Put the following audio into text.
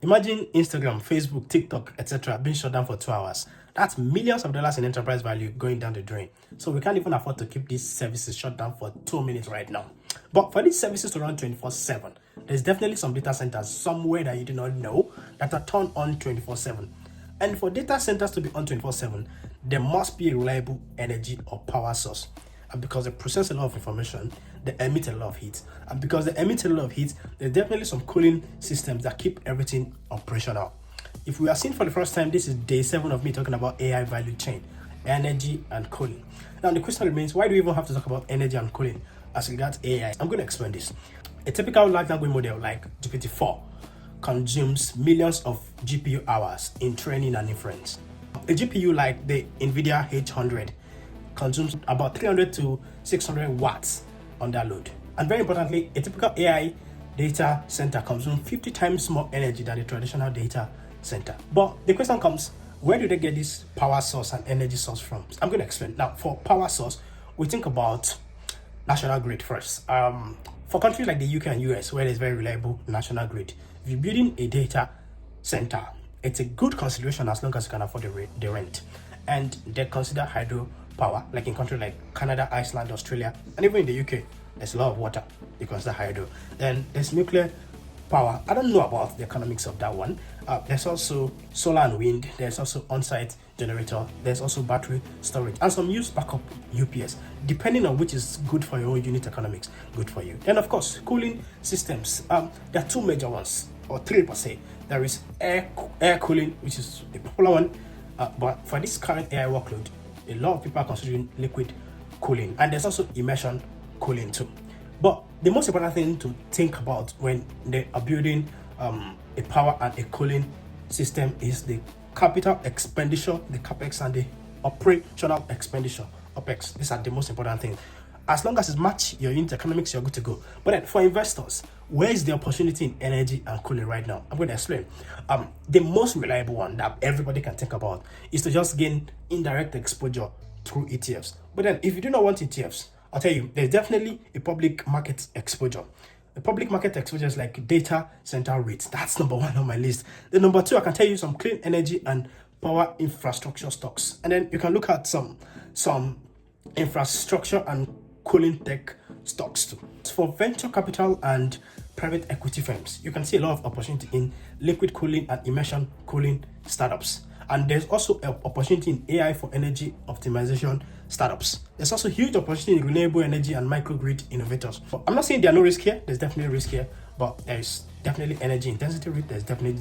Imagine Instagram, Facebook, TikTok, etc. being shut down for 2 hours. That's millions of dollars in enterprise value going down the drain. So we can't even afford to keep these services shut down for 2 minutes right now. But for these services to run 24/7, there's definitely some data centers somewhere that you do not know that are turned on 24/7. And for data centers to be on 24/7, there must be a reliable energy or power source. And because they process a lot of information, they emit a lot of heat. And because they emit a lot of heat, there's definitely some cooling systems that keep everything operational. If we are seeing for the first time, this is day 7 of me talking about AI value chain, energy and cooling. Now the question remains, why do we even have to talk about energy and cooling as regards AI? I'm going to explain this. A typical large language model like GPT-4 consumes millions of GPU hours in training and inference. A GPU like the NVIDIA H100 consumes about 300 to 600 watts on that load. And very importantly, a typical AI data center consumes 50 times more energy than a traditional data center. But the question comes, where do they get this power source and energy source from? I'm going to explain. Now, for power source, we think about national grid first. For countries like the UK and US, where there's very reliable national grid, if you're building a data center, it's a good consideration as long as you can afford the rent. And they consider hydro power, like in countries like Canada, Iceland, Australia, and even in the UK, there's a lot of water because the hydro. Then there's nuclear power. I don't know about the economics of that one. There's also solar and wind. There's also on-site generator. There's also battery storage and some use backup UPS, depending on which is good for your own unit economics, good for you. Then of course, cooling systems. There are two major ones, or three per se. There is air cooling, which is a popular one, but for this current AI workload, a lot of people are considering liquid cooling, and there's also immersion cooling too. But the most important thing to think about when they are building a power and a cooling system is the capital expenditure, the capex, and the operational expenditure, opex. These are the most important things. As long as it matches your unit economics, you're good to go. But then for investors, where is the opportunity in energy and cooling right now? I'm going to explain. The most reliable one that everybody can think about is to just gain indirect exposure through ETFs. But then if you do not want ETFs, I'll tell you, there's definitely a public market exposure. The public market exposure is like data center REITs. That's number 1 on my list. The number 2, I can tell you some clean energy and power infrastructure stocks. And then you can look at some infrastructure and cooling tech stocks too. For venture capital and private equity firms, you can see a lot of opportunity in liquid cooling and immersion cooling startups. And there's also an opportunity in AI for energy optimization startups. There's also huge opportunity in renewable energy and microgrid innovators. But I'm not saying there are no risk here. There's definitely risk here, but there's definitely energy intensity risk. There's definitely